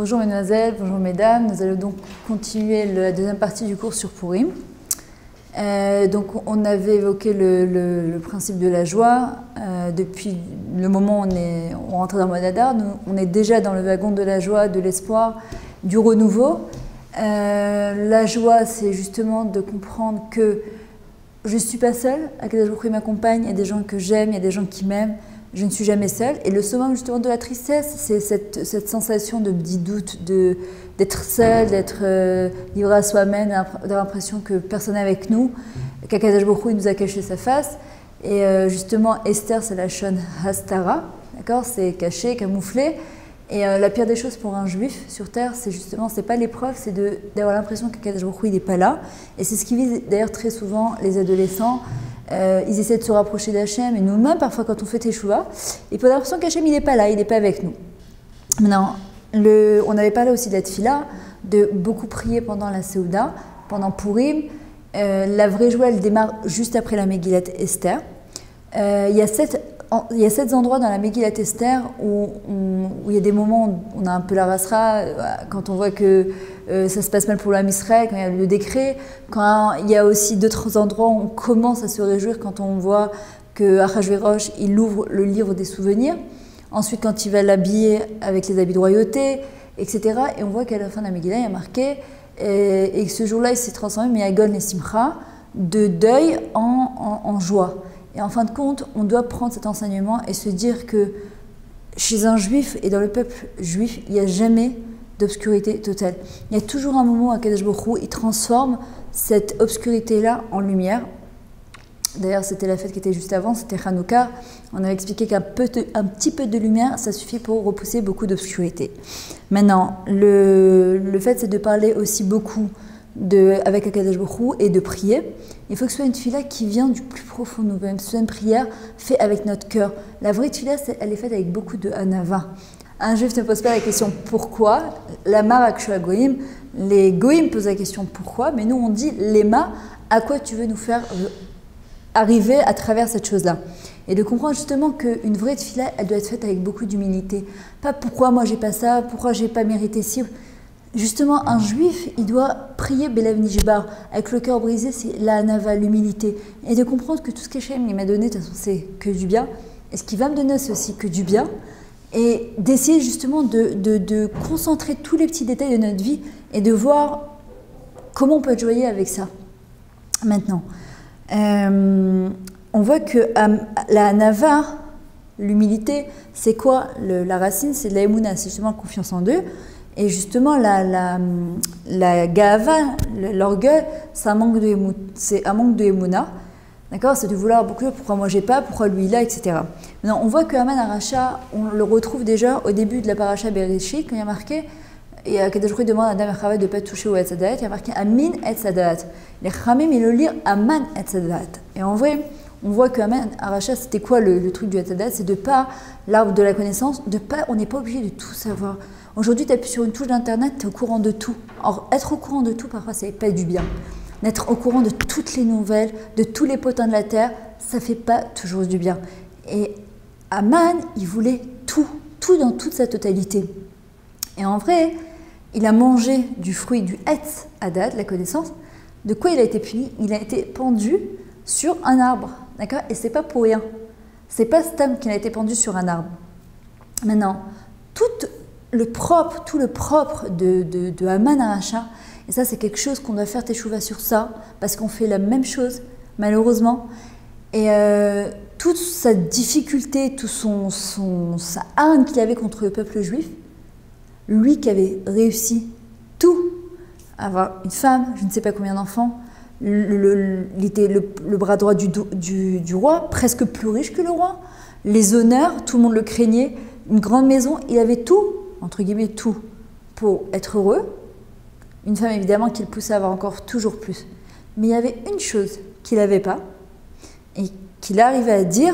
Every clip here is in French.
Bonjour mesdemoiselles, bonjour mesdames, nous allons donc continuer la deuxième partie du cours sur Purim. Donc on avait évoqué le principe de la joie. Depuis le moment où on rentre dans le mois d'Adar, on est déjà dans le wagon de la joie, de l'espoir, du renouveau. La joie, c'est justement de comprendre que je ne suis pas seule, Akadosh Baruch Hu m'accompagne, il y a des gens que j'aime, il y a des gens qui m'aiment, je ne suis jamais seule. Et le summum justement de la tristesse, c'est cette sensation de petit doute, d'être seule, d'être livré à soi-même, d'avoir l'impression que personne n'est avec nous, qu'Akadosh Baruch Hu nous a caché sa face. Et justement, Esther, c'est la shon hastara, d'accord, c'est caché, camouflé. Et la pire des choses pour un juif sur terre, c'est justement, c'est pas l'épreuve, c'est d'avoir l'impression qu'Akadosh Baruch Hu il n'est pas là. Et c'est ce qui vise d'ailleurs très souvent les adolescents. Ils essaient de se rapprocher d'Hachem, et nous-mêmes, parfois, quand on fait Teshuvah, et puis on a l'impression qu'Hachem il n'est pas là, il n'est pas avec nous. Maintenant, on avait parlé aussi de la Tfila, de beaucoup prier pendant la Seouda, pendant Purim. La vraie joie, elle démarre juste après la Megillat Esther. Il y a 7 endroits dans la Megillat Esther où il y a des moments où on a un peu la rasra, quand on voit que ça se passe mal pour l'âme Israël, quand il y a le décret, quand il y a aussi d'autres endroits où on commence à se réjouir quand on voit que Achashverosh, il ouvre le livre des souvenirs, ensuite quand il va l'habiller avec les habits de royauté, etc. Et on voit qu'à la fin de la Megillah, il y a marqué, et que ce jour-là, il s'est transformé, Miyagon et Simcha, de deuil en joie. Et en fin de compte, on doit prendre cet enseignement et se dire que chez un juif et dans le peuple juif, il n'y a jamais d'obscurité totale. Il y a toujours un moment où Akadosh Baruch Hu, il transforme cette obscurité-là en lumière. D'ailleurs, c'était la fête qui était juste avant, c'était Hanouka. On avait expliqué qu'un petit peu de lumière, ça suffit pour repousser beaucoup d'obscurité. Maintenant, le fait, c'est de parler aussi beaucoup avec Akadosh Baruch Hu et de prier. Il faut que ce soit une tefila qui vient du plus profond de nous-mêmes. Ce soit une prière faite avec notre cœur. La vraie tefila, elle est faite avec beaucoup de hanava. Un juif ne pose pas la question pourquoi. La marak goïm, les goïm posent la question pourquoi, mais nous on dit lema, à quoi tu veux nous faire arriver à travers cette chose-là. Et de comprendre justement qu'une vraie tefila, elle doit être faite avec beaucoup d'humilité. Pas pourquoi moi j'ai pas ça, pourquoi j'ai pas mérité ci. Justement, un juif, il doit prier Belav Nishbar, avec le cœur brisé, c'est la hanava, l'humilité. Et de comprendre que tout ce qu'Hachem m'a donné, de toute façon, c'est que du bien. Et ce qu'il va me donner, c'est aussi que du bien. Et d'essayer justement de concentrer tous les petits détails de notre vie et de voir comment on peut être joyeux avec ça. Maintenant, on voit que la hanava, l'humilité, c'est quoi la racine? C'est de la émouna, c'est justement la confiance en Dieu. Et justement, la gava, l'orgueil, c'est un manque de émouna. D'accord? C'est de vouloir beaucoup, pourquoi moi j'ai pas, pourquoi lui il a, etc. Maintenant, on voit que Haman Aracha, on le retrouve déjà au début de la paracha Bereshit, quand il y a marqué, et Akadosh Baruch Hu demande à Adam et Chava de ne pas toucher au Etzadat, il y a marqué Amin Etzadat. Les Chamim, ils le lire Aman Etzadat. Et en vrai, on voit que Haman Aracha, c'était quoi le truc du Etzadat? C'est de pas, l'arbre de la connaissance, on n'est pas obligé de tout savoir. Aujourd'hui, tu appuies sur une touche d'internet, tu es au courant de tout. Or, être au courant de tout, parfois, ça ne fait pas du bien. D'être au courant de toutes les nouvelles, de tous les potins de la terre, ça ne fait pas toujours du bien. Et Haman, il voulait tout dans toute sa totalité. Et en vrai, il a mangé du fruit du Etz Hadat, la connaissance. De quoi il a été puni? Il a été pendu sur un arbre. D'accord? Et c'est pas pour rien. C'est pas Stam qu'il a été pendu sur un arbre. Maintenant, tout le propre de Haman Aracha, et ça c'est quelque chose qu'on doit faire teshuva sur ça, parce qu'on fait la même chose, malheureusement. Et toute sa difficulté, toute sa haine qu'il avait contre le peuple juif, lui qui avait réussi tout, avoir une femme, je ne sais pas combien d'enfants, il était le bras droit du roi, presque plus riche que le roi, les honneurs, tout le monde le craignait, une grande maison, il avait tout, entre guillemets tout, pour être heureux. Une femme évidemment qui le poussait à avoir encore toujours plus. Mais il y avait une chose qu'il n'avait pas, et qu'il arrivait à dire,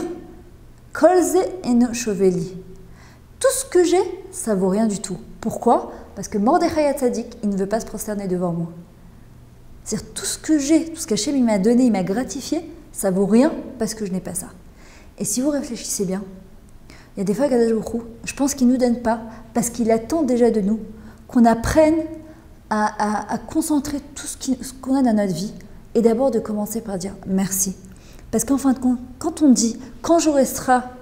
Kolze eno shoveli. Tout ce que j'ai, ça vaut rien du tout. Pourquoi? Parce que Mordechai Hatzadik, il ne veut pas se prosterner devant moi. C'est-à-dire tout ce que j'ai, tout ce qu'Hachem m'a donné, il m'a gratifié, ça vaut rien parce que je n'ai pas ça. Et si vous réfléchissez bien, il y a des fois, Akadosh Baruch Hu, je pense qu'il ne nous donne pas parce qu'il attend déjà de nous qu'on apprenne à concentrer tout ce qu'on a dans notre vie et d'abord de commencer par dire merci. Parce qu'en fin de compte, quand on dit quand j'aurai ça,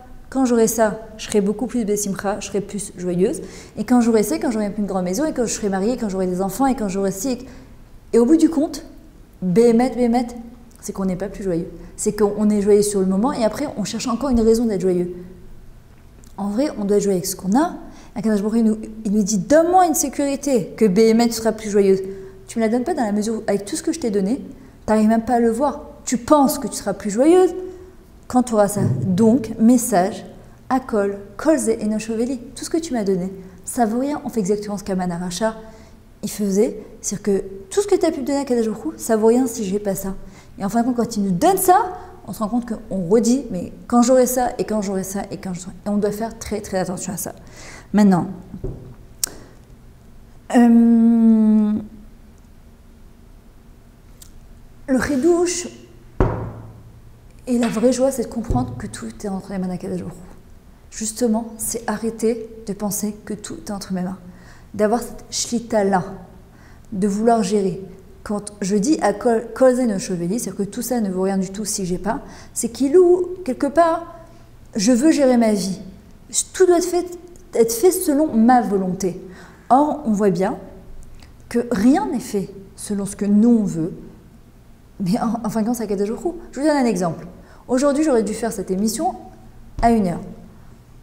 je serai beaucoup plus besimcha, je serai plus joyeuse. Et quand j'aurai ça, quand j'aurai une grande maison, et quand je serai mariée, quand j'aurai des enfants, et quand j'aurai ci. Et au bout du compte, bémet, c'est qu'on n'est pas plus joyeux. C'est qu'on est joyeux sur le moment et après on cherche encore une raison d'être joyeux. En vrai, on doit être joyeux avec ce qu'on a. Akadosh Baruch Hu, il nous dit donne-moi une sécurité, que bémet, tu seras plus joyeuse. Tu ne me la donnes pas dans la mesure où, avec tout ce que je t'ai donné, tu n'arrives même pas à le voir. Tu penses que tu seras plus joyeuse quand tu auras ça. Donc, message, Akol, Kolze et Nocheveli, tout ce que tu m'as donné, ça vaut rien. On fait exactement ce qu'Aman Aracha, il faisait. C'est-à-dire que tout ce que tu as pu me donner à Akadosh Baruch Hu, ça vaut rien si je n'ai pas ça. Et en fin de compte, quand il nous donne ça, on se rend compte qu'on redit, mais quand j'aurai ça, et quand j'aurai ça, et quand j'aurai... Et on doit faire très très attention à ça. Maintenant, le chidouche et la vraie joie, c'est de comprendre que tout est entre les mains d'Akadosh Baruch Hu. Justement, c'est arrêter de penser que tout est entre mes mains. D'avoir cette shlita-là, de vouloir gérer. Quand je dis à Kolze Nocheveli, c'est-à-dire que tout ça ne vaut rien du tout si j'ai pas, c'est qu'il ou quelque part, je veux gérer ma vie. Tout doit être fait selon ma volonté. Or, on voit bien que rien n'est fait selon ce que nous on veut, mais en fin de compte, c'est Akadosh Baruch Hu. Je vous donne un exemple. Aujourd'hui, j'aurais dû faire cette émission à 1h.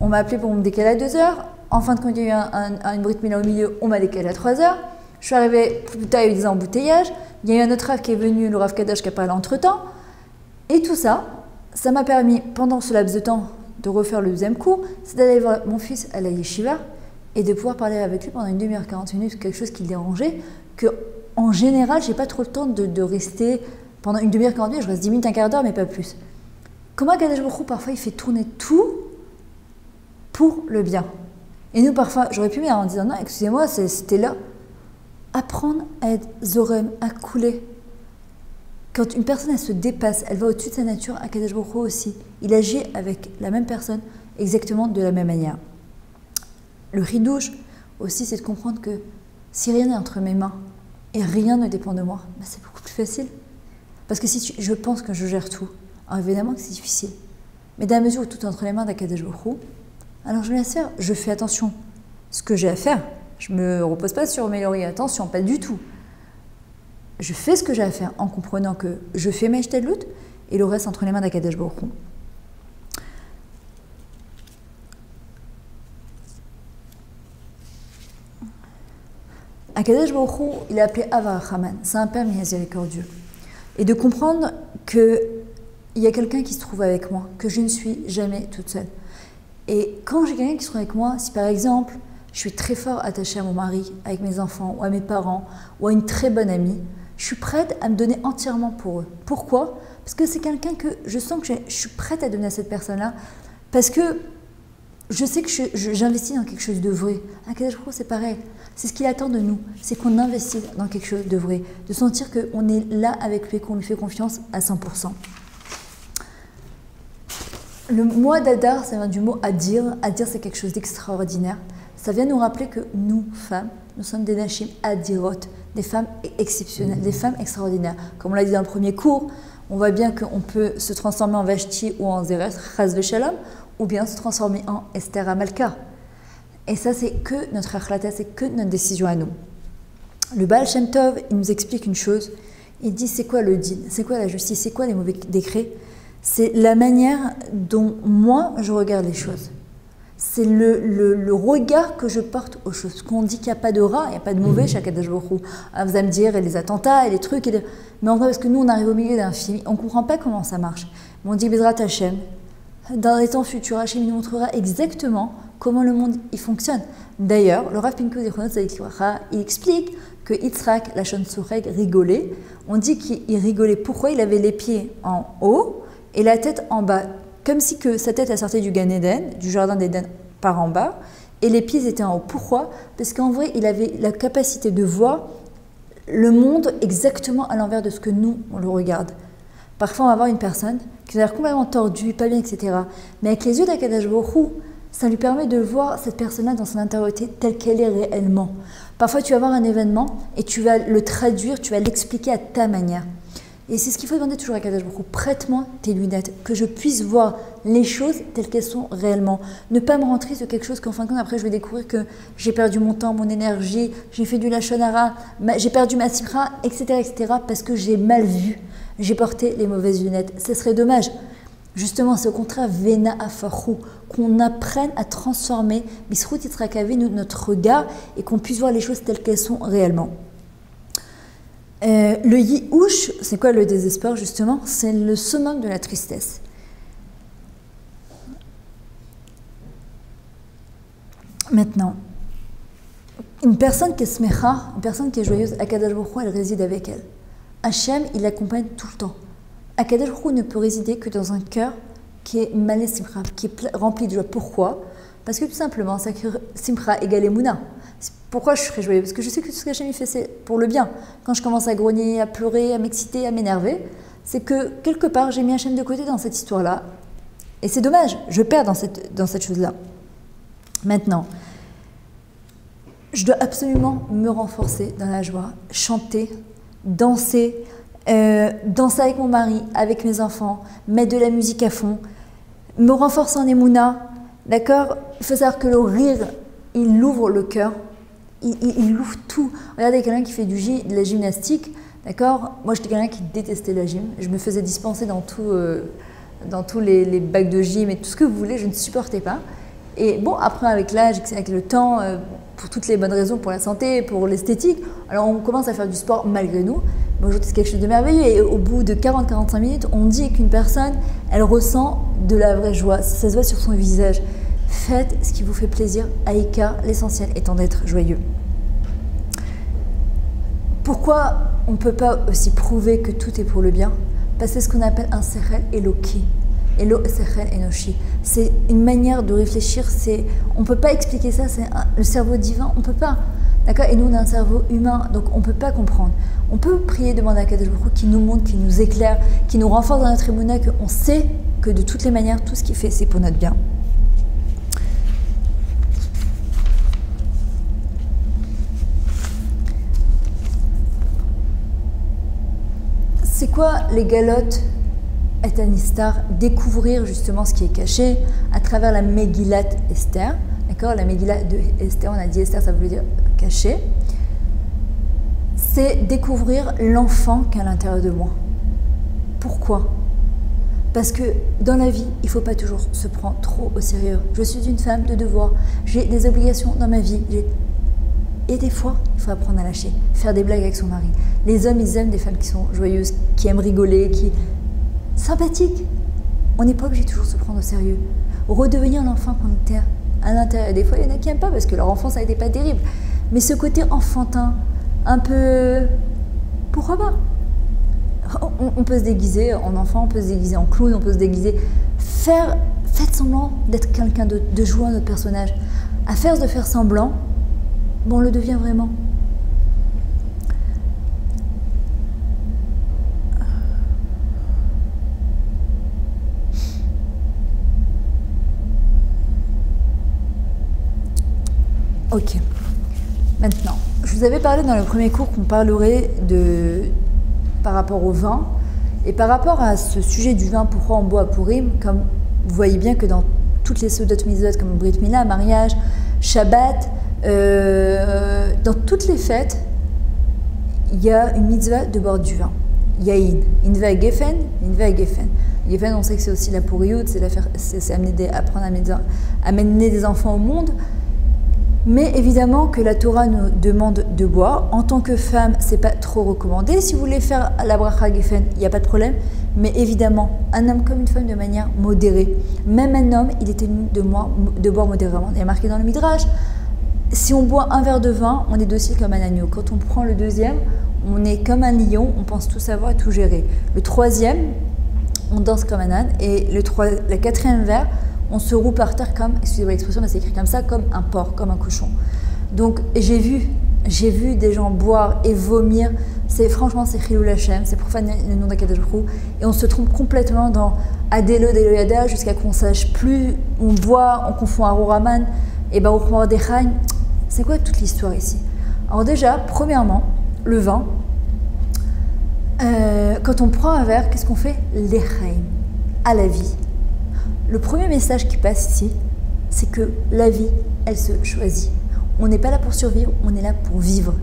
On m'a appelé pour me décaler à 2h. En fin de compte, il y a eu une Brit Mila au milieu, on m'a décalé à 3h. Je suis arrivée plus tard, il y a eu des embouteillages. Il y a eu un autre Rav qui est venu, le Rav Kadosh, qui a parlé entre-temps. Et tout ça, ça m'a permis, pendant ce laps de temps, de refaire le deuxième cours, c'est d'aller voir mon fils à la yeshiva et de pouvoir parler avec lui pendant une demi-heure, 40 minutes, quelque chose qui le dérangeait, que en général, j'ai pas trop le temps de rester pendant une demi-heure, 40 minutes, je reste 10 minutes, un quart d'heure, mais pas plus. Comment Akadosh Baruch Hu, parfois, il fait tourner tout pour le bien. Et nous, parfois, j'aurais pu en disant, non, excusez-moi, c'était là. Apprendre à être zorem, à couler. Quand une personne, elle se dépasse, elle va au-dessus de sa nature, Akadosh Baruch Hu aussi. Il agit avec la même personne, exactement de la même manière. Le ridouche, aussi, c'est de comprendre que si rien n'est entre mes mains et rien ne dépend de moi, ben c'est beaucoup plus facile. Parce que si je pense que je gère tout, alors évidemment que c'est difficile. Mais dans la mesure où tout est entre les mains d'Akadosh Baruch Hu, alors je laisse faire, je fais attention. Ce que j'ai à faire, je ne me repose pas sur mes lauriers, attention, pas du tout. Je fais ce que j'ai à faire en comprenant que je fais mes shtadlut et le reste entre les mains d'Akadosh Baruch Hu. Akadosh Baruch Hu, il est appelé Avarachaman, c'est un père miséricordieux. Et de comprendre qu'il y a quelqu'un qui se trouve avec moi, que je ne suis jamais toute seule. Et quand j'ai quelqu'un qui se trouve avec moi, si par exemple, je suis très fort attachée à mon mari, avec mes enfants, ou à mes parents, ou à une très bonne amie, je suis prête à me donner entièrement pour eux. Pourquoi? Parce que c'est quelqu'un que je sens que je suis prête à donner à cette personne-là, parce que je sais que j'investis dans quelque chose de vrai. Akadosh Baruch Hu, c'est pareil. C'est ce qu'il attend de nous, c'est qu'on investisse dans quelque chose de vrai, de sentir qu'on est là avec lui, qu'on lui fait confiance à 100%. Le mois d'Adar, ça vient du mot Adir. Adir, c'est quelque chose d'extraordinaire. Ça vient nous rappeler que nous, femmes, nous sommes des Nashim Adirot, des femmes exceptionnelles, des femmes extraordinaires. Comme on l'a dit dans le premier cours, on voit bien qu'on peut se transformer en Vashti ou en Zeres, Chaz Veshalom, ou bien se transformer en Esther Amalka. Et ça, c'est que notre achlata, c'est que notre décision à nous. Le Baal Shem Tov, il nous explique une chose. Il dit, c'est quoi le din? C'est quoi la justice? C'est quoi les mauvais décrets? C'est la manière dont moi, je regarde les choses. C'est le regard que je porte aux choses. Qu'on dit qu'il n'y a pas de rat, il n'y a pas de mauvais chez Akadosh Baruch Hu. Ah, vous allez me dire, et les attentats, et les trucs. Mais en vrai, parce que nous, on arrive au milieu d'un film, on ne comprend pas comment ça marche. Mais on dit, Bezrat Hashem, dans les temps futurs, Hashem nous montrera exactement comment le monde il fonctionne. D'ailleurs, le Rav Pinkus il explique que Yitzhak, la Shon Sureg, rigolait. On dit qu'il rigolait. Pourquoi? Il avait les pieds en haut et la tête en bas. Comme si que sa tête elle sortait du Gan Eden, du jardin d'Éden par en bas, et les pieds étaient en haut. Pourquoi? Parce qu'en vrai, il avait la capacité de voir le monde exactement à l'envers de ce que nous, on le regarde. Parfois, on va voir une personne qui a l'air complètement tordue, pas bien, etc. Mais avec les yeux d'Akadosh Baruch Hu, ça lui permet de voir cette personne-là dans son intériorité telle qu'elle est réellement. Parfois, tu vas voir un événement et tu vas le traduire, tu vas l'expliquer à ta manière. Et c'est ce qu'il faut demander toujours à Kadosh Baruch Hu. Prête-moi tes lunettes, que je puisse voir les choses telles qu'elles sont réellement. Ne pas me rentrer sur quelque chose qu'en fin de compte, après, je vais découvrir que j'ai perdu mon temps, mon énergie, j'ai fait du lachon hara, j'ai perdu ma simra, etc., parce que j'ai mal vu, j'ai porté les mauvaises lunettes. Ce serait dommage. Justement, c'est au contraire, Vena Afarou, qu'on apprenne à transformer Bisrout Yitzrakavé, notre regard, et qu'on puisse voir les choses telles qu'elles sont réellement. Le yi'ouch, c'est quoi le désespoir justement? C'est le summum de la tristesse. Maintenant, une personne qui est smecha, une personne qui est joyeuse, Akadosh Baruch Hu, elle réside avec elle. Hachem, il l'accompagne tout le temps. Akadosh Baruch Hu ne peut résider que dans un cœur qui est malé simcha, qui est rempli de joie. Pourquoi? Parce que tout simplement, simcha égale Emouna. Pourquoi je serais joyeux? Parce que je sais que tout ce qu'Hachem fait, c'est pour le bien. Quand je commence à grogner, à pleurer, à m'exciter, à m'énerver, c'est que quelque part, j'ai mis Hachem de côté dans cette histoire-là. Et c'est dommage, je perds dans cette chose-là. Maintenant, je dois absolument me renforcer dans la joie, chanter, danser, danser avec mon mari, avec mes enfants, mettre de la musique à fond, me renforcer en Emouna, d'accord? Il faut savoir que le rire, il ouvre le cœur, il ouvre tout. Regardez quelqu'un qui fait de la gymnastique, d'accord? Moi, j'étais quelqu'un qui détestait la gym. Je me faisais dispenser dans tous les bacs de gym et tout ce que vous voulez, je ne supportais pas. Et bon, après, avec l'âge, avec le temps, pour toutes les bonnes raisons, pour la santé, pour l'esthétique, alors on commence à faire du sport malgré nous. Mais aujourd'hui, c'est quelque chose de merveilleux. Et au bout de 40-45 minutes, on dit qu'une personne, elle ressent de la vraie joie. Ça se voit sur son visage. Faites ce qui vous fait plaisir, Aïka, l'essentiel étant d'être joyeux. Pourquoi on ne peut pas aussi prouver que tout est pour le bien? Parce que c'est ce qu'on appelle un sechel eloki. Elo sechel enoshi. C'est une manière de réfléchir, on ne peut pas expliquer ça, c'est le cerveau divin, on ne peut pas. D'accord? Et nous, on a un cerveau humain, donc on ne peut pas comprendre. On peut prier, demander à Kadosh Baruch Hu qui nous montre, qui nous éclaire, qui nous renforce dans notre émouna, qu'on sait que de toutes les manières, tout ce qu'il fait, c'est pour notre bien. C'est quoi les galotes et Anistar? Découvrir justement ce qui est caché à travers la Megillat Esther. D'accord? La Megillat de Esther, on a dit Esther, ça veut dire caché. C'est découvrir l'enfant qui est à l'intérieur de moi. Pourquoi? Parce que dans la vie, il ne faut pas toujours se prendre trop au sérieux. Je suis une femme de devoir, j'ai des obligations dans ma vie. Et des fois, il faut apprendre à lâcher, faire des blagues avec son mari. Les hommes, ils aiment des femmes qui sont joyeuses, qui aiment rigoler, qui sympathiques. On n'est pas obligé de toujours se prendre au sérieux. Redevenir l'enfant qu'on était à l'intérieur. Des fois, il y en a qui n'aiment pas parce que leur enfance n'a été pas terrible. Mais ce côté enfantin, un peu... Pourquoi pas? On peut se déguiser en enfant, on peut se déguiser en clown, on peut se déguiser... Faites semblant d'être quelqu'un, de jouer notre personnage. À force de faire semblant, on le devient vraiment. Ok. Maintenant, je vous avais parlé dans le premier cours qu'on parlerait par rapport au vin. Et par rapport à ce sujet du vin, pourquoi on boit à Purim, comme vous voyez bien que dans toutes les Seudot Mitzvot, comme Brit Mila, mariage, Shabbat, dans toutes les fêtes, il y a une mitzvah de boire du vin. Yaïn, Inva et Geffen, Inva et Geffen. Geffen, on sait que c'est aussi la pourriout, c'est apprendre à amener des enfants au monde. Mais évidemment que la Torah nous demande de boire. En tant que femme, c'est pas trop recommandé. Si vous voulez faire la bracha Geffen, il n'y a pas de problème. Mais évidemment, un homme comme une femme de manière modérée. Même un homme, il est tenu de boire modérément. Il y a marqué dans le Midrash, si on boit un verre de vin, on est docile comme un agneau. Quand on prend le deuxième, on est comme un lion, on pense tout savoir et tout gérer. Le troisième, on danse comme un âne. Et le quatrième verre, on se roule par terre comme, excusez-moi l'expression, mais c'est écrit comme ça, comme un porc, comme un cochon. Donc j'ai vu des gens boire et vomir. Franchement, c'est Chilul Hashem, c'est profaner le nom d'Akadosh Baruch Hu. Et on se trompe complètement dans Adelo Deloyada jusqu'à qu'on sache plus. On boit, on confond Aroraman et Baruch Mordechai. C'est quoi toute l'histoire ici? Alors déjà, premièrement, le vin, quand on prend un verre, qu'est-ce qu'on fait? L'echaim, à la vie. Le premier message qui passe ici, c'est que la vie, elle se choisit. On n'est pas là pour survivre, on est là pour vivre.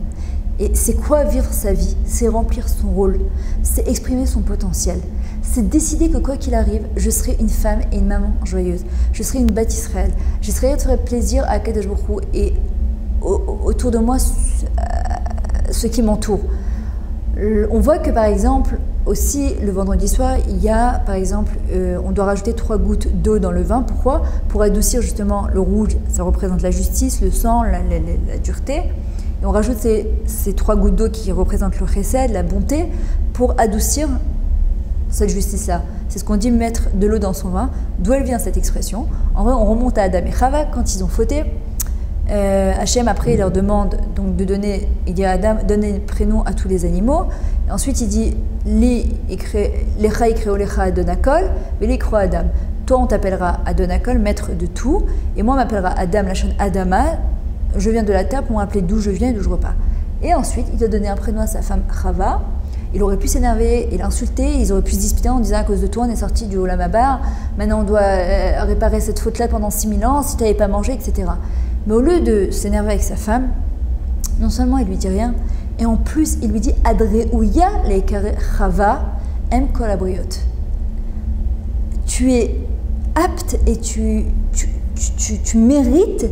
Et c'est quoi vivre sa vie? C'est remplir son rôle, c'est exprimer son potentiel. C'est décider que quoi qu'il arrive, je serai une femme et une maman joyeuse. Je serai une bâtisse Israël. J'essaierai de faire plaisir à Kadosh Baruch Hu et autour de moi, ceux qui m'entourent. On voit que par exemple, aussi le vendredi soir, il y a par exemple, on doit rajouter 3 gouttes d'eau dans le vin. Pourquoi? Pour adoucir justement le rouge, ça représente la justice, le sang, la dureté. Et on rajoute ces 3 gouttes d'eau qui représentent le chesed, la bonté, pour adoucir cette justice-là. C'est ce qu'on dit mettre de l'eau dans son vin. D'où elle vient cette expression? En vrai, on remonte à Adam et Chava quand ils ont fauté. Hachem après il leur demande donc de donner, il dit à Adam, donner le prénom à tous les animaux. Et ensuite il dit Lecha ikreo lecha Adonakol, velikro Adam. Toi on t'appellera Adonakol, maître de tout, et moi on m'appellera Adam, la chaîne Adama. Je viens de la terre pour m'appeler d'où je viens et d'où je repars. Et ensuite il a donné un prénom à sa femme Chava. Il aurait pu s'énerver et l'insulter, ils auraient pu se disputer en disant à cause de toi on est sorti du Olam Haba, maintenant on doit réparer cette faute-là pendant 6000 ans, si tu n'avais pas mangé, etc. Mais au lieu de s'énerver avec sa femme, non seulement il lui dit rien, et en plus il lui dit Adreouya leikare Chava em kol habriot. Tu es apte et tu mérites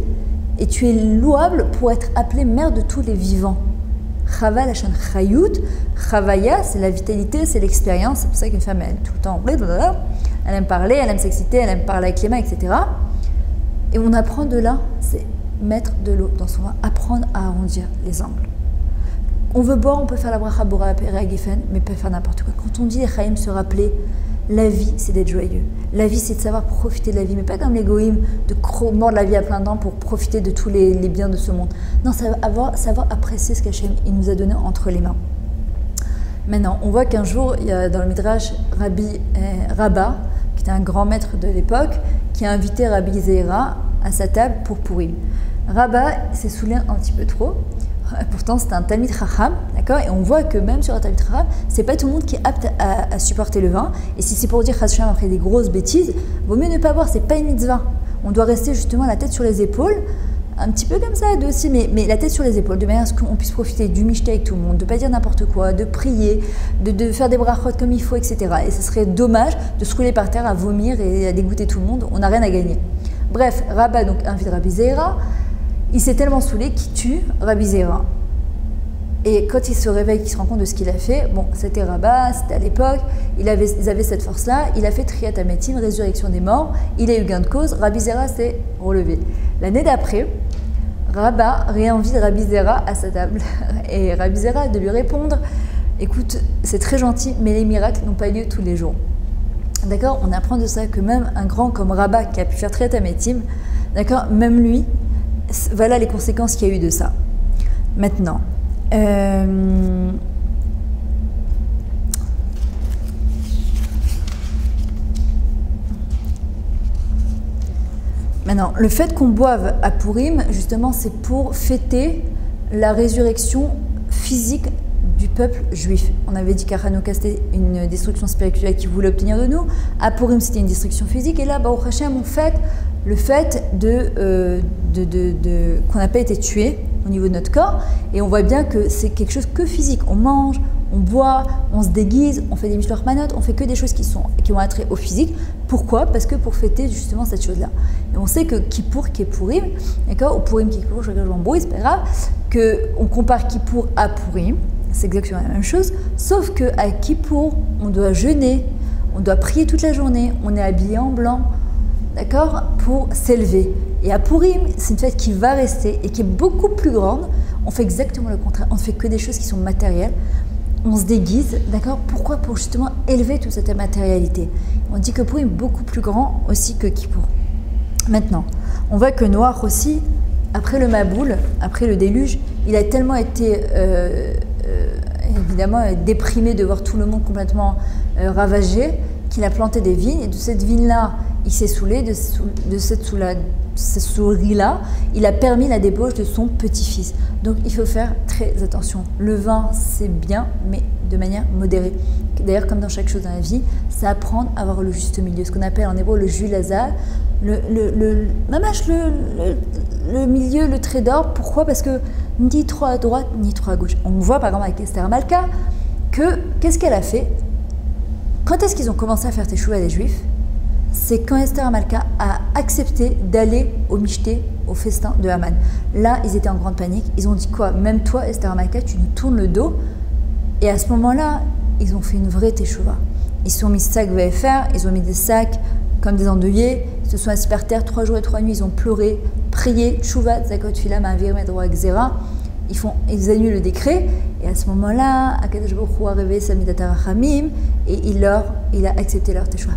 et tu es louable pour être appelée mère de tous les vivants. Chava, la chaîne Chayut, Chavaya, c'est la vitalité, c'est l'expérience. C'est pour ça qu'une femme, elle est tout le temps, elle aime parler, elle aime s'exciter, elle aime parler avec les mains, etc. Et on apprend de là, c'est mettre de l'eau dans son vin, apprendre à arrondir les angles. On veut boire, on peut faire la bracha bora Gefen, mais pas faire n'importe quoi. Quand on dit Chaim, se rappeler, la vie, c'est d'être joyeux. La vie, c'est de savoir profiter de la vie, mais pas comme les goïms, de mordre la vie à plein dents pour profiter de tous les biens de ce monde. Non, savoir apprécier ce qu'Hachem nous a donné entre les mains. Maintenant, on voit qu'un jour, il y a dans le Midrash Rabba, qui était un grand maître de l'époque, qui a invité Rabbi Zéira à sa table pour Purim. Rabba s'est saoulé un petit peu trop. Pourtant, c'était un Talmid Chacham, d'accord? Et on voit que même sur un Talmid Chacham, c'est pas tout le monde qui est apte à supporter le vin. Et si c'est pour dire Chacham après des grosses bêtises, vaut mieux ne pas boire, c'est pas une mitzvah. On doit rester justement la tête sur les épaules, un petit peu comme ça, aussi, mais la tête sur les épaules, de manière à ce qu'on puisse profiter du mishté avec tout le monde, de pas dire n'importe quoi, de prier, de faire des brachot comme il faut, etc. Et ce serait dommage de se rouler par terre à vomir et à dégoûter tout le monde, on n'a rien à gagner. Bref, Rabba donc invite Rabbi Zéira. Il s'est tellement saoulé qu'il tue Rabbi Zéira. Et quand il se réveille, qu'il se rend compte de ce qu'il a fait, bon, c'était Rabba, c'était à l'époque, ils avaient cette force-là, il a fait Triyat Hametim, résurrection des morts, il a eu gain de cause, Rabbi Zéira s'est relevé. L'année d'après, Rabba réinvite Rabbi Zéira à sa table. Et Rabbi Zéira de lui répondre, écoute, c'est très gentil, mais les miracles n'ont pas lieu tous les jours. D'accord? On apprend de ça que même un grand comme Rabba qui a pu faire Triyat Hametim, d'accord, même lui, voilà les conséquences qu'il y a eu de ça. Maintenant, le fait qu'on boive à Purim, justement, c'est pour fêter la résurrection physique du peuple juif. On avait dit qu'à Hanouka, c'était une destruction spirituelle qui voulait obtenir de nous. À Purim, c'était une destruction physique. Et là, Baruch Hashem, on fête le fait qu'on n'a pas été tué au niveau de notre corps. Et on voit bien que c'est quelque chose que physique. On mange, on boit, on se déguise, on fait des mishloach manot, on fait que des choses qui ont attrait au physique. Pourquoi? Parce que pour fêter justement cette chose-là. Et on sait que Kippour, qui est Purim, d'accord, ou Purim, Kippour, je m'embrouille, c'est pas grave, qu'on compare Kippour à Purim, c'est exactement la même chose, sauf qu'à Kippour, on doit jeûner, on doit prier toute la journée, on est habillé en blanc, d'accord, pour s'élever. Et à Purim, c'est une fête qui va rester et qui est beaucoup plus grande. On fait exactement le contraire, on ne fait que des choses qui sont matérielles. On se déguise, d'accord? Pourquoi? Pour justement élever toute cette matérialité. On dit que Purim est beaucoup plus grand aussi que Kippour. Maintenant, on voit que Noach aussi, après le Maboul, après le déluge, il a tellement été évidemment déprimé de voir tout le monde complètement ravagé, qu'il a planté des vignes, et de cette vigne-là, il s'est saoulé de cette souris-là, il a permis la débauche de son petit-fils. Donc il faut faire très attention. Le vin, c'est bien, mais de manière modérée. D'ailleurs, comme dans chaque chose dans la vie, c'est apprendre à avoir le juste milieu, ce qu'on appelle en hébreu le jus lazar, le milieu, le trait d'or. Pourquoi? Parce que ni trop à droite, ni trop à gauche. On voit par exemple avec Esther Malka que, qu'est-ce qu'elle a fait? Quand est-ce qu'ils ont commencé à faire teshuva les Juifs? C'est quand Esther Malka a accepté d'aller au michté, au festin de Haman. Là, ils étaient en grande panique. Ils ont dit quoi? Même toi, Esther Malka, tu nous tournes le dos. Et à ce moment-là, ils ont fait une vraie teshuva. Ils se sont mis sacs VFR, ils ont mis des sacs comme des endeuillés, ils se sont assis par terre 3 jours et 3 nuits, ils ont pleuré, prié, teshuva, zakot fila, ma'avir, medroa, xera. Ils annulent le décret, et à ce moment-là, Akadosh Baruch Hu a réveillé sa midat harachamim, et il a accepté leur teshuva.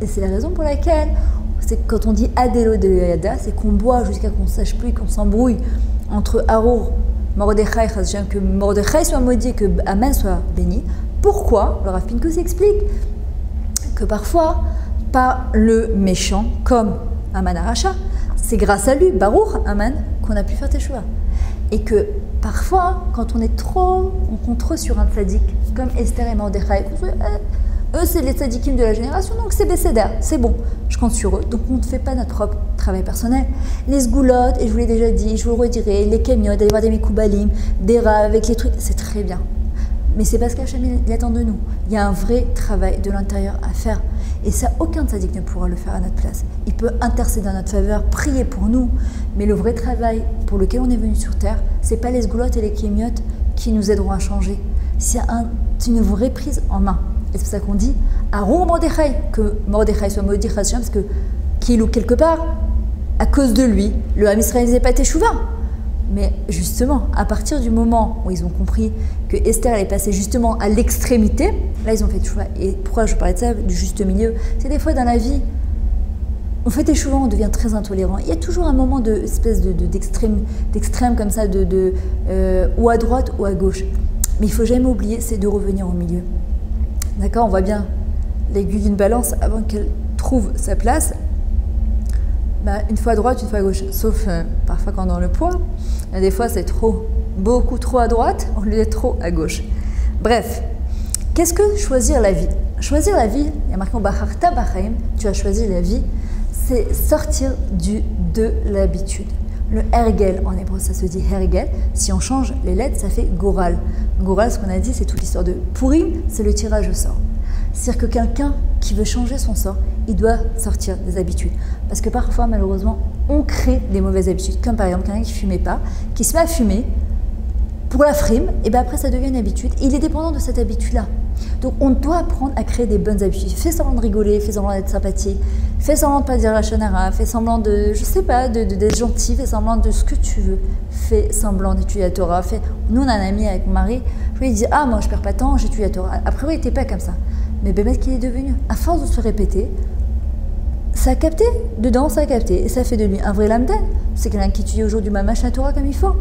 Et c'est la raison pour laquelle, c'est quand on dit Adelo de Yada, c'est qu'on boit jusqu'à qu'on ne sache plus, qu'on s'embrouille entre Arour, Mordechai, que Mordechai soit maudit et que Haman soit béni. Pourquoi? Le Rav Pinkus explique que parfois, pas le méchant, comme Haman Aracha, c'est grâce à lui, Baruch Haman, qu'on a pu faire teshuva. Et que parfois, quand on compte trop sur un tzaddik, comme Esther et Mordechai, eux, c'est les tzaddikim de la génération, donc c'est Besséder, c'est bon, je compte sur eux. Donc on ne fait pas notre propre travail personnel. Les sgoulottes, et je vous l'ai déjà dit, je vous le redirai, les kémiot, d'aller voir des mikoubalim, des rats avec les trucs, c'est très bien. Mais c'est parce qu'Hachem, il attend de nous. Il y a un vrai travail de l'intérieur à faire. Et ça, aucun tzaddik ne pourra le faire à notre place. Il peut intercéder en notre faveur, prier pour nous, mais le vrai travail pour lequel on est venu sur Terre, c'est pas les sgoulottes et les kémiot qui nous aideront à changer. C'est une vraie prise en main. Et c'est pour ça qu'on dit Arour Mordechai, que Mordechai soit maudit, parce que qu'il ou quelque part, à cause de lui, le Ham Israël n'était pas teshuva. Mais justement, à partir du moment où ils ont compris que Esther allait passer justement à l'extrémité, là ils ont fait teshuva. Et pourquoi je parlais de ça, du juste milieu? C'est des fois dans la vie, on fait teshuva, on devient très intolérant. Il y a toujours un moment d'extrême comme ça, ou à droite ou à gauche. Mais il ne faut jamais oublier, c'est de revenir au milieu. D'accord, on voit bien l'aiguille d'une balance avant qu'elle trouve sa place. Une fois à droite, une fois à gauche. Sauf parfois quand on a le poids. Des fois, c'est beaucoup trop à droite au lieu d'être trop à gauche. Bref, qu'est-ce que choisir la vie? Choisir la vie, il y a marqué Bacharta Bachaim, tu as choisi la vie, c'est sortir de l'habitude. Le hergel, en hébreu, ça se dit hergel. Si on change les lettres, ça fait goral. Goral, ce qu'on a dit, c'est toute l'histoire de Purim, c'est le tirage au sort. C'est-à-dire que quelqu'un qui veut changer son sort, il doit sortir des habitudes. Parce que parfois, malheureusement, on crée des mauvaises habitudes. Comme par exemple, quelqu'un qui ne fumait pas, qui se met à fumer pour la frime, et bien après, ça devient une habitude. Il est dépendant de cette habitude-là. Donc, on doit apprendre à créer des bonnes habitudes. Fais semblant de rigoler, fais semblant d'être sympathique, fais semblant de ne pas dire la chanara, fais semblant de, je sais pas, d'être gentil, fais semblant de ce que tu veux. Fais semblant d'étudier la Torah. Nous, on a un ami avec mon mari, je lui ai dit, moi, je perds pas de temps, j'étudie la Torah. Après, il n'était pas comme ça. Mais Bémet qu'il est devenu, à force de se répéter, ça a capté, dedans ça a capté, et ça fait de lui un vrai lamdan. C'est quelqu'un qui étudie aujourd'hui ma machine Torah comme il faut.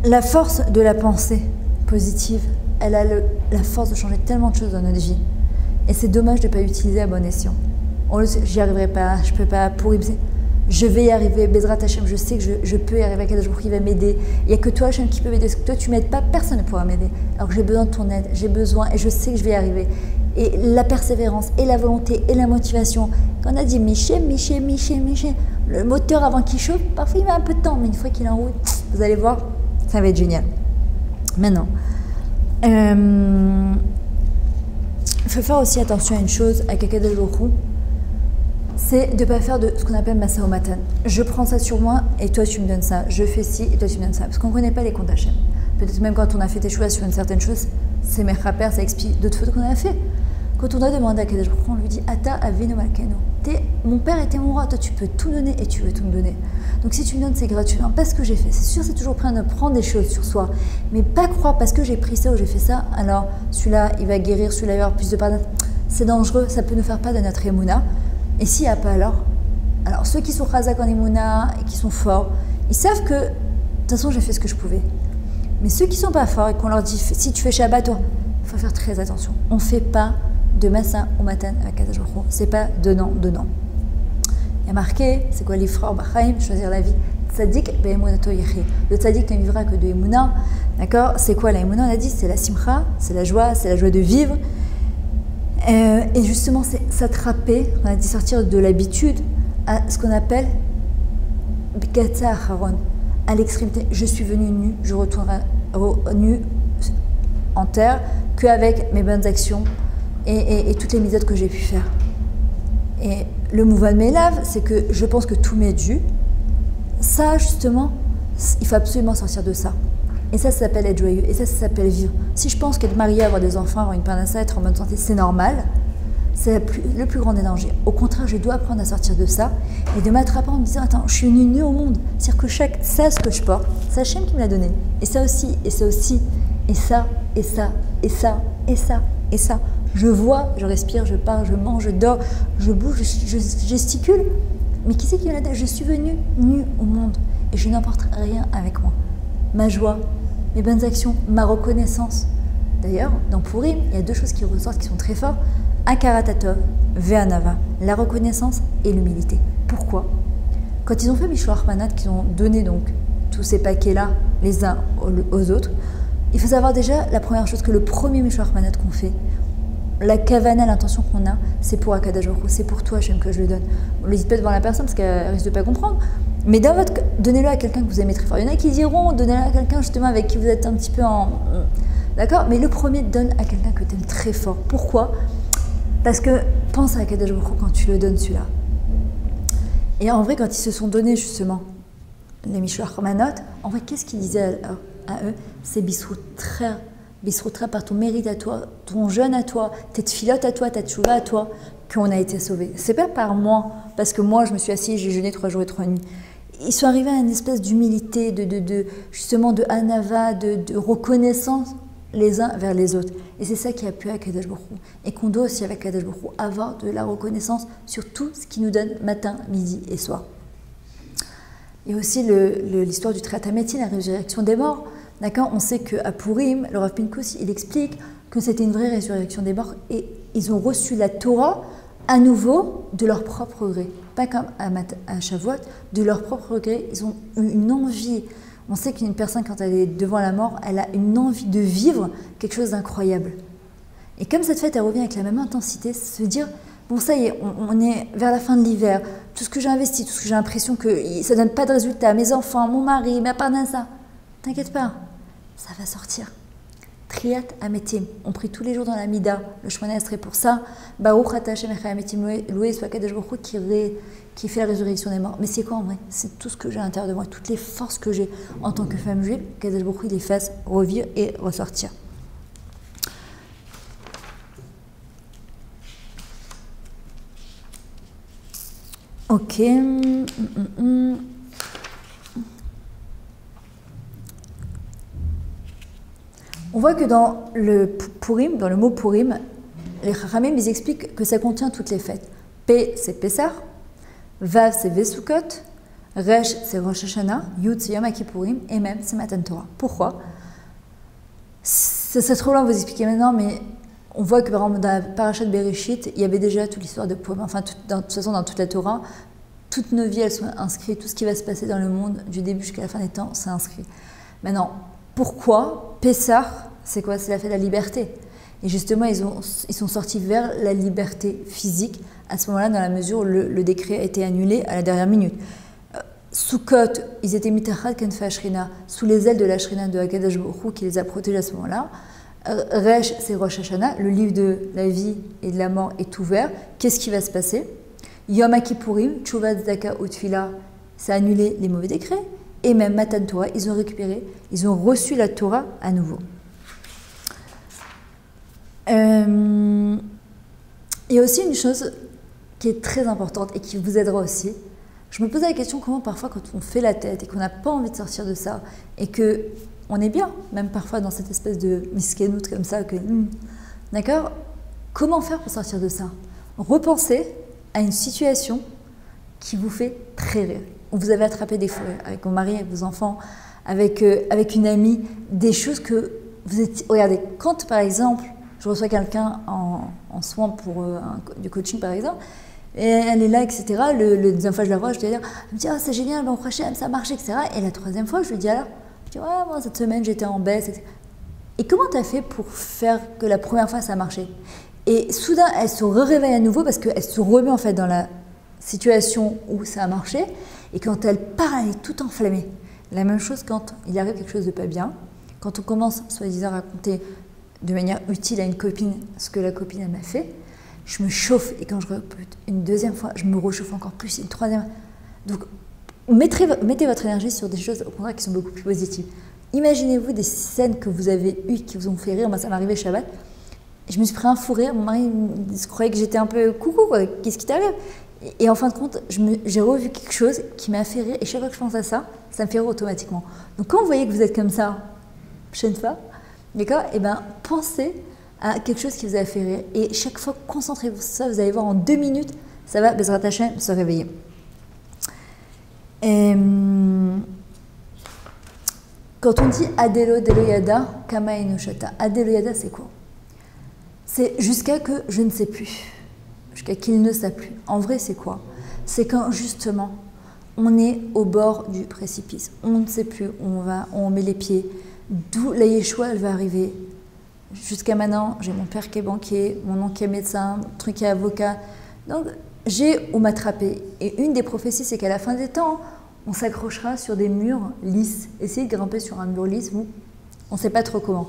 La force de la pensée positive, elle a la force de changer tellement de choses dans notre vie. Et c'est dommage de ne pas l'utiliser à bon escient. J'y arriverai pas, je peux pas pour je vais y arriver, Bezrat Hashem, je sais que je peux y arriver, Kadosh Baruch Hu, qui va m'aider. Il n'y a que toi, Hashem, qui peut m'aider. Parce que toi, tu ne m'aides pas, personne ne pourra m'aider. Alors que j'ai besoin de ton aide, j'ai besoin, et je sais que je vais y arriver. Et la persévérance, et la volonté, et la motivation. Quand on a dit Miché, le moteur avant qu'il chauffe, parfois il met un peu de temps, mais une fois qu'il est en route, vous allez voir, ça va être génial. Maintenant, il faut faire aussi attention à une chose, à Kadosh Baruch Hu, c'est de ne pas faire de ce qu'on appelle Masa Omatan. Je prends ça sur moi et toi tu me donnes ça. Je fais ci et toi tu me donnes ça. Parce qu'on ne connaît pas les comptes Hachem. Peut-être même quand on a fait tes choix sur une certaine chose, c'est Mechaper, ça explique d'autres fautes qu'on a fait. Quand on doit demander à Kadosh Baruch Hu, on lui dit Ata Avinu Malkeinu. Mon père était mon roi, toi tu peux tout donner et tu veux tout me donner. Donc si tu me donnes, c'est gratuit. Non, pas ce que j'ai fait. C'est sûr, c'est toujours prêt à prendre des choses sur soi. Mais pas croire parce que j'ai pris ça ou j'ai fait ça, alors celui-là il va guérir, celui-là il va avoir plus de pardon. C'est dangereux, ça peut nous faire perdre notre émouna. Et s'il n'y a pas alors ceux qui sont chazak en émouna et qui sont forts, ils savent que de toute façon j'ai fait ce que je pouvais. Mais ceux qui ne sont pas forts et qu'on leur dit si tu fais Shabbat, il faut faire très attention. On ne fait pas de Massa ou Matan avec Kadosh Baruch Hu. C'est pas donnant. Il y a marqué, c'est quoi l'Ifra Bachaim, choisir la vie. Tzadik be'emunato yechi. Le tzadik ne vivra que de emuna. D'accord? C'est quoi la emuna? On a dit, c'est la simcha, c'est la joie de vivre. Et justement, c'est s'attraper, on a dit sortir de l'habitude à ce qu'on appelle Gatsa Acharon, à l'extrémité. Je suis venu nu, je retournerai nu en terre qu'avec mes bonnes actions et toutes les mitzvot que j'ai pu faire. Et le Mouvan Me'elav, c'est que je pense que tout m'est dû. Ça, justement, il faut absolument sortir de ça. Et ça s'appelle être joyeux. Et ça s'appelle vivre. Si je pense qu'être marié, avoir des enfants, avoir une parnassa, être en bonne santé, c'est normal, c'est le plus grand des dangers. Au contraire, je dois apprendre à sortir de ça et de m'attraper en me disant, attends, je suis une nue au monde. C'est-à-dire que ça, ce que je porte, c'est Hachem qui me l'a donné. Et ça aussi, et ça aussi, et ça, et ça, et ça, et ça, et ça. Je vois, je respire, je parle, je mange, je dors, je bouge, je gesticule. Mais qui c'est qui me l'a donné? Je suis venue nue au monde et je n'emporte rien avec moi. Ma joie, mes bonnes actions, ma reconnaissance. D'ailleurs, dans Purim, il y a deux choses qui ressortent qui sont très fortes. Akaratatov, Ve'anava, la reconnaissance et l'humilité. Pourquoi? Quand ils ont fait Mishloach Manot, qu'ils ont donné donc tous ces paquets-là les uns aux autres, il faut savoir déjà la première chose que le premier Mishloach Manot qu'on fait, la kavana, l'intention qu'on a, c'est pour Akadosh Baruch Hu, c'est pour toi, Hachem, que je le donne. On ne le dit pas devant la personne parce qu'elle risque de ne pas comprendre. Mais dans votre, donnez-le à quelqu'un que vous aimez très fort. Il y en a qui diront, donnez-le à quelqu'un justement avec qui vous êtes un petit peu en... D'accord? Mais le premier, donne à quelqu'un que tu aimes très fort. Pourquoi? Parce que pense à Akadosh Baruch Hu quand tu le donnes celui-là. Et en vrai, quand ils se sont donnés justement les Mishloach Manot, en vrai, qu'est-ce qu'ils disaient à eux? C'est Bisroutra par ton mérite à toi, ton jeûne à toi, tes tfilotes à toi, ta tchouva à toi, qu'on a été sauvés. C'est pas par moi, parce que moi je me suis assis, j'ai jeûné 3 jours et 3 nuits. Ils sont arrivés à une espèce d'humilité, justement de anava, de reconnaissance les uns vers les autres. Et c'est ça qui a pu à Kadosh Baruch Hu. Et qu'on doit aussi avec Kadosh Baruch Hu avoir de la reconnaissance sur tout ce qu'il nous donne matin, midi et soir. Il y a aussi l'histoire du Triataméti, la résurrection des morts. D'accord, on sait qu'à Purim, le Rav Pinkus, il explique que c'était une vraie résurrection des morts et ils ont reçu la Torah à nouveau de leur propre gré. Pas comme à Shavuot, de leur propre gré. Ils ont eu une envie. On sait qu'une personne, quand elle est devant la mort, elle a une envie de vivre quelque chose d'incroyable. Et comme cette fête, elle revient avec la même intensité, se dire, bon ça y est, on est vers la fin de l'hiver, tout ce que j'ai investi, tout ce que j'ai l'impression que ça ne donne pas de résultat, mes enfants, mon mari, ma parnassa, t'inquiète pas, ça va sortir. Triat Ametim, on prie tous les jours dans la Mida, le Shemona Esrei pour ça. Baruch Ata Hashem Echai Ametim, loué soit Kadosh Baruch Hu qui fait la résurrection des morts. Mais c'est quoi en vrai? C'est tout ce que j'ai à l'intérieur de moi, toutes les forces que j'ai en tant que femme juive, Kadosh Baruch Hu les fasse revivre et ressortir. Ok. On voit que dans le Purim, dans le mot Purim, les Chachamim, ils expliquent que ça contient toutes les fêtes. P, c'est Pessah, Vav, c'est Vesukot, Resh, c'est Rosh Hashanah, Yud, c'est Yom Kippourim, et même, c'est Matan Torah. Pourquoi? C'est trop long à vous expliquer maintenant, mais on voit que par exemple, dans la Parashat Bereshit, il y avait déjà toute l'histoire de Purim, enfin, de toute façon, dans toute la Torah, toutes nos vies, elles sont inscrites, tout ce qui va se passer dans le monde, du début jusqu'à la fin des temps, c'est inscrit. Maintenant, pourquoi Pessah, c'est quoi? C'est la fête de la liberté. Et justement, ils sont sortis vers la liberté physique à ce moment-là, dans la mesure où le décret a été annulé à la dernière minute. Sukkot, ils étaient mitachad kenfa Shrina, sous les ailes de la Shrina de Hakadosh Baruch Hu qui les a protégés à ce moment-là. Resh, c'est Rosh Hashanah, le livre de la vie et de la mort est ouvert. Qu'est-ce qui va se passer? Yom Kippourim, Tshuva Tzedaka Utfila, ça a annulé les mauvais décrets. Et même Matan Torah, ils ont récupéré, ils ont reçu la Torah à nouveau. Il y a aussi une chose qui est très importante et qui vous aidera aussi. Je me posais la question comment parfois quand on fait la tête et qu'on n'a pas envie de sortir de ça et qu'on est bien, même parfois dans cette espèce de miskenout comme ça, d'accord, comment faire pour sortir de ça? Repensez à une situation qui vous fait très rire. Vous avez attrapé des fois avec vos maris, avec vos enfants, avec une amie, des choses que vous êtes... Regardez, quand par exemple, je reçois quelqu'un en soins pour du coaching par exemple, et elle est là, etc. Le deuxième fois je la vois, je lui dis, elle me dit, oh, c'est génial, bon prochaine, ça marche, etc. Et la troisième fois, je lui dis alors, je dis, ouais, moi cette semaine j'étais en baisse, etc. Et comment tu as fait pour faire que la première fois ça a marché? Et soudain, elle se réveille à nouveau parce qu'elle se remet en fait dans la situation où ça a marché. Et quand elle part, elle est toute enflammée. La même chose quand il arrive quelque chose de pas bien. Quand on commence, soi-disant, à raconter de manière utile à une copine ce que la copine elle m'a fait, je me chauffe. Et quand je répète une deuxième fois, je me réchauffe encore plus. Une troisième. Donc, mettez votre énergie sur des choses au contraire qui sont beaucoup plus positives. Imaginez-vous des scènes que vous avez eues qui vous ont fait rire. Moi, ça m'est arrivé Shabbat. Je me suis pris un fou rire. Mon mari croyait que j'étais un peu coucou, quoi. Qu'est-ce qui t'arrive? Et en fin de compte, j'ai revu quelque chose qui m'a fait rire. Et chaque fois que je pense à ça, ça me fait rire automatiquement. Donc, quand vous voyez que vous êtes comme ça, prochaine fois, d'accord? Eh bien, pensez à quelque chose qui vous a fait rire. Et chaque fois, concentrez-vous sur ça. Vous allez voir en 2 minutes, ça va, Bezrat Hashem, se réveiller. Quand on dit Adelo Deloyada, Kama Enoshata, Adeloyada, c'est quoi? C'est jusqu'à que je ne sais plus, jusqu'à qu'il ne sait plus. En vrai, c'est quoi? C'est quand justement on est au bord du précipice, on ne sait plus où on va, où on met les pieds, d'où la Yeshua elle va arriver. Jusqu'à maintenant, j'ai mon père qui est banquier, mon oncle qui est médecin, mon truc qui est avocat. Donc, j'ai où m'attraper. Et une des prophéties, c'est qu'à la fin des temps, on s'accrochera sur des murs lisses. Essayez de grimper sur un mur lisse, vous, on ne sait pas trop comment.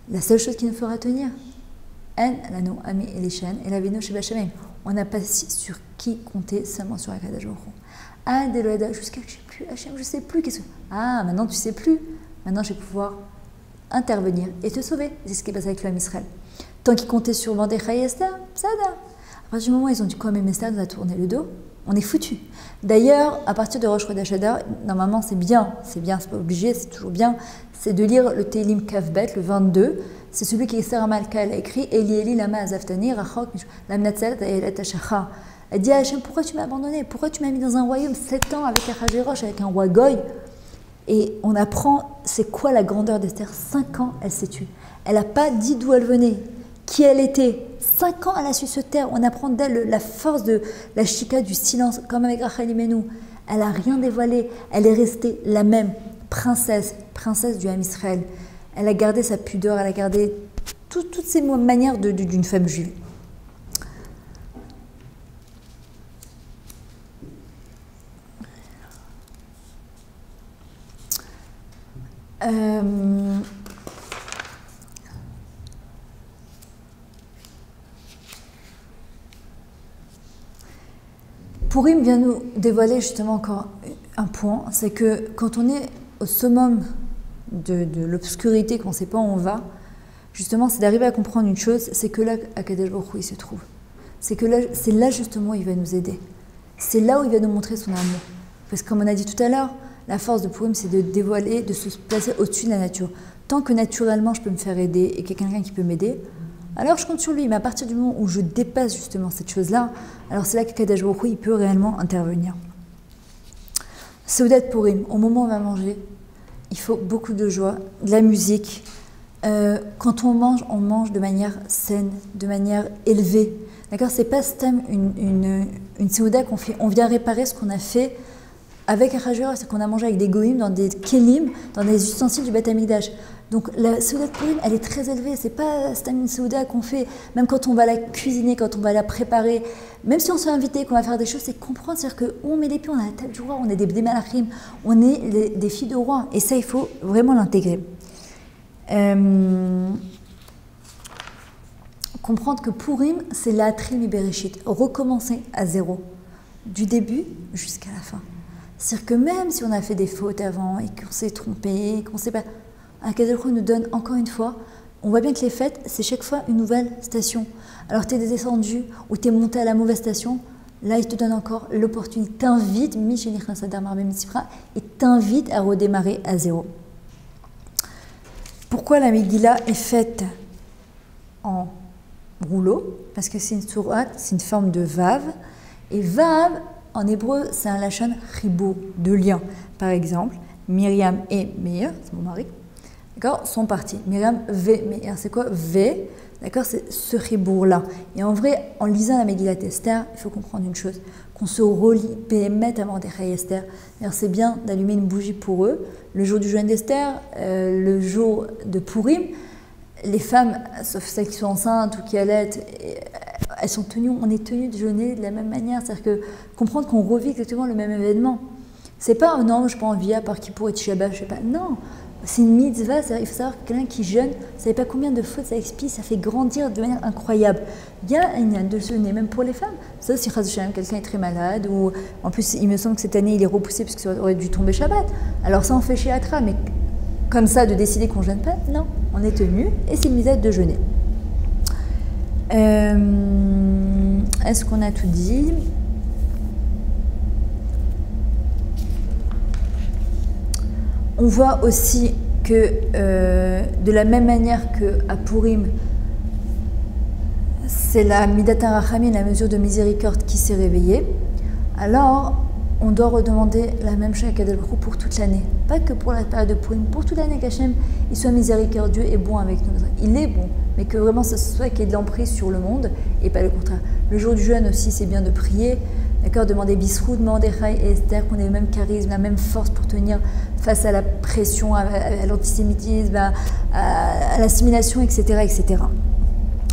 La seule chose qui nous fera tenir, on n'a pas sur qui compter, seulement sur Akadosh Baruch Hu. Ah, Deloada, jusqu'à que je ne sais plus, Hachem, je ne sais plus. Ah, maintenant tu ne sais plus. Maintenant je vais pouvoir intervenir et te sauver. C'est ce qui est passé avec l'homme Israël. Tant qu'ils comptaient sur Mordechai et Esther, ça va. À partir du moment où ils ont dit quoi, même Esther nous a tourné le dos, on est foutu. D'ailleurs, à partir de Rosh Chodesh Adar, normalement c'est bien, c'est pas obligé, c'est toujours bien, c'est de lire le Tehillim Kavbet, le 22. C'est celui qui Esther Amalka a écrit Eli Eli lama azaftani rachok lamnatzel ta'elet hashacha. Elle dit à Hachem, pourquoi tu m'as abandonné? Pourquoi tu m'as mis dans un royaume 7 ans avec Achashverosh, avec un roi Goy? Et on apprend c'est quoi la grandeur d'Esther. 5 ans, elle s'est tue. Elle n'a pas dit d'où elle venait, qui elle était. 5 ans, elle a su se taire. On apprend d'elle la force de la shika, du silence, comme avec Rachel Imenu. Elle n'a rien dévoilé. Elle est restée la même princesse du Ham Israël. Elle a gardé sa pudeur, elle a gardé toutes ces manières d'une femme juive. Purim vient nous dévoiler justement encore un point, c'est que quand on est au summum de l'obscurité, qu'on ne sait pas où on va, justement, c'est d'arriver à comprendre une chose, c'est que là, Akadosh Baruch Hu, il se trouve. C'est là justement où il va nous aider. C'est là où il va nous montrer son amour. Parce que comme on a dit tout à l'heure, la force de Purim, c'est de dévoiler, de se placer au-dessus de la nature. Tant que naturellement, je peux me faire aider et qu'il y a quelqu'un qui peut m'aider, alors je compte sur lui. Mais à partir du moment où je dépasse justement cette chose-là, alors c'est là qu'Akadosh Baruch Hu, il peut réellement intervenir. Seudat Purim, au moment où on va manger, il faut beaucoup de joie, de la musique. Quand on mange de manière saine, de manière élevée. D'accord? C'est pas une Seuda qu'on fait. On vient réparer ce qu'on a fait avec Achashverosh, c'est qu'on a mangé avec des goïms dans des kelim, dans des ustensiles du Beth Amikdash. Donc la Seuda de Purim, elle est très élevée. C'est pas une Seuda qu'on fait, même quand on va la cuisiner, quand on va la préparer. Même si on se fait inviter, qu'on va faire des choses, c'est comprendre, c'est-à-dire qu'on met les pieds, on a la table du roi, on est des malachim, on est des filles de roi. Et ça, il faut vraiment l'intégrer. Comprendre que Purim, c'est l'Atrim Bereshit, recommencer à zéro, du début jusqu'à la fin. C'est-à-dire que même si on a fait des fautes avant et qu'on s'est trompé, qu'on ne sait pas, Akadosh Baruch Hu nous donne encore une fois, on voit bien que les fêtes, c'est chaque fois une nouvelle station. Alors tu es descendu ou tu es monté à la mauvaise station, là il te donne encore l'opportunité, t'invite, et t'invite à redémarrer à zéro. Pourquoi la Megillah est faite en rouleau? Parce que c'est une sourate, c'est une forme de vav. Et vav, en hébreu, c'est un lachon chibur, de lien. Par exemple, Myriam et Meir, c'est mon mari, d'accord, sont partis. Myriam, V, Meir, c'est quoi? V, D'accord, c'est ce ribour-là. Et en vrai, en lisant la Megillat Esther, il faut comprendre une chose, qu'on se relie, Béhémet à Mordechai Esther. D'ailleurs, c'est bien d'allumer une bougie pour eux. Le jour du jeûne d'Esther, le jour de Purim, les femmes, sauf celles qui sont enceintes ou qui allaitent, elles sont tenues, on est tenues de jeûner de la même manière. C'est-à-dire que comprendre qu'on revit exactement le même événement. C'est pas, oh non, je n'ai pas envie, à part Kippour et Tisha B'Av, je sais pas. Non, c'est une mitzvah, il faut savoir que quelqu'un qui jeûne, vous ne savez pas combien de fautes ça expie, ça fait grandir de manière incroyable. Il y a un de jeûner, même pour les femmes. Ça, si quelqu'un est très malade, ou en plus, il me semble que cette année, il est repoussé parce que ça aurait dû tomber Shabbat. Alors ça, on fait chez Atra, mais comme ça, de décider qu'on ne jeûne pas, non, on est tenu, et c'est une mitzvah de jeûner. Est-ce qu'on a tout dit ? On voit aussi que de la même manière qu'à Purim, c'est la Midat HaRachamim, la mesure de miséricorde qui s'est réveillée, alors on doit redemander la même chose à Kadosh Baruch Hu pour toute l'année. Pas que pour la période de Purim, pour toute l'année qu'Hachem il soit miséricordieux et bon avec nous. Il est bon, mais que vraiment ce soit qu'il y ait de l'emprise sur le monde et pas le contraire. Le jour du jeûne aussi, c'est bien de prier, d'accord, demander Bisroud, Mordechai et Esther, qu'on ait le même charisme, la même force pour tenir face à la pression, à l'antisémitisme, à l'assimilation, etc., etc.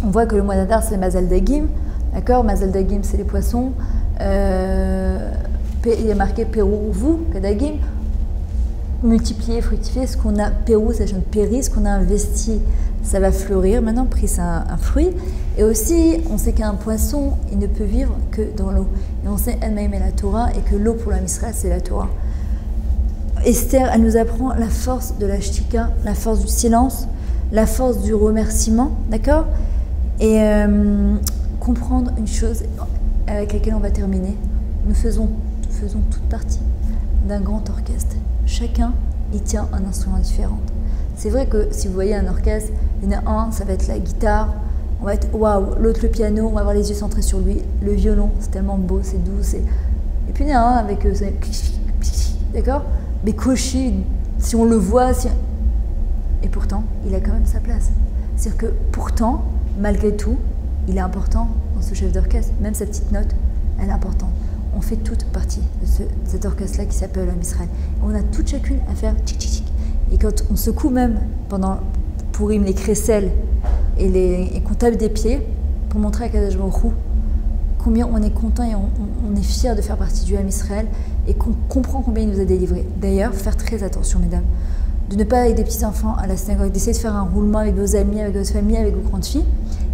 On voit que le mois d'Adar, c'est Mazal Dagim, d'accord, Mazal Dagim, c'est les poissons. Il est marqué Pérou, vous, Kadagim, multiplier, fructifier, ce qu'on a, Pérou, ça vient de péri, ce qu'on a investi, ça va fleurir. Maintenant, pris, c'est un fruit. Et aussi, on sait qu'un poisson, il ne peut vivre que dans l'eau. Et on sait El-Maïm et la Torah, et que l'eau pour la Misra, c'est la Torah. Esther, elle nous apprend la force de la shtika, la force du silence, la force du remerciement, d'accord ? Et comprendre une chose avec laquelle on va terminer. Nous faisons toute partie d'un grand orchestre. Chacun y tient un instrument différent. C'est vrai que si vous voyez un orchestre, il y en a un, ça va être la guitare, on va être waouh, l'autre le piano, on va avoir les yeux centrés sur lui, le violon, c'est tellement beau, c'est doux, et puis il y en a un avec d'accord, mais coché, si on le voit, et pourtant, il a quand même sa place. C'est-à-dire que pourtant, malgré tout, il est important dans ce chef d'orchestre, même sa petite note, elle est importante. On fait toute partie de cet orchestre-là qui s'appelle Am Israël. On a toute chacune à faire tchic tchic tchic. Et quand on secoue même pendant Purim les crécelles et qu'on tape des pieds pour montrer à Kadosh Baruch Hu combien on est content et on est fier de faire partie du Am Israël et qu'on comprend combien il nous a délivrés. D'ailleurs, faire très attention, mesdames, de ne pas avec des petits enfants à la synagogue, d'essayer de faire un roulement avec vos amis, avec votre famille, avec vos grandes filles,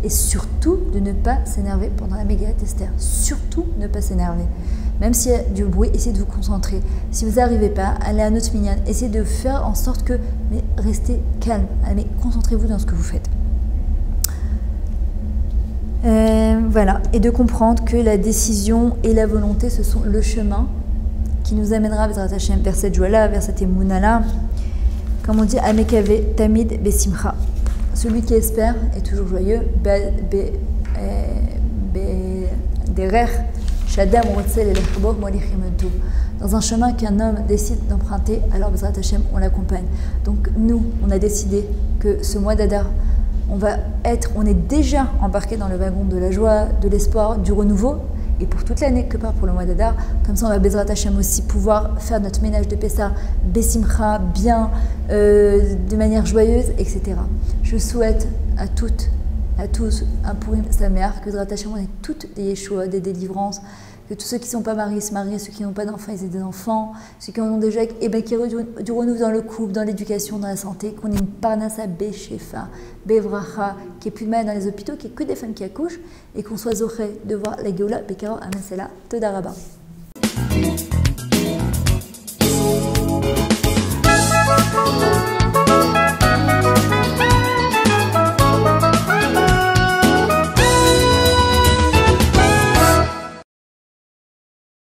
et surtout de ne pas s'énerver pendant la Megillat Esther. Surtout ne pas s'énerver. Même s'il y a du bruit, essayez de vous concentrer. Si vous n'arrivez pas, allez à notre minyan, essayez de faire en sorte que, mais restez calme, mais concentrez-vous dans ce que vous faites. Voilà, et de comprendre que la décision et la volonté, ce sont le chemin qui nous amènera vers cette joie-là, vers cette émouna-là. Comme on dit, Amekave Tamid Besimcha. Celui qui espère est toujours joyeux. Dans un chemin qu'un homme décide d'emprunter, alors Bezrat Hashem, on l'accompagne. Donc nous, on a décidé que ce mois d'Adar, on est déjà embarqué dans le wagon de la joie, de l'espoir, du renouveau. Et pour toute l'année, que pas pour le mois d'Adar, comme ça on va Bezrat Hashem aussi pouvoir faire notre ménage de Pessah, Bessimcha, bien, de manière joyeuse, etc. Je souhaite à toutes, à tous, un Purim Sameach, que Bezrat Hashem on ait toutes des Yeshua, des délivrances, que tous ceux qui ne sont pas mariés se marient, ceux qui n'ont pas d'enfants, ils aient des enfants, ceux qui en ont déjà, qu'il y ait du renouveau dans le couple, dans l'éducation, dans la santé, qu'on ait une parnassa Beshefa, Bevracha, qu'il n'y ait plus de mal dans les hôpitaux, qu'il n'y ait que des femmes qui accouchent, et qu'on soit zoré de voir la Géoula, Bekaro, Amasela, Toda Rabba.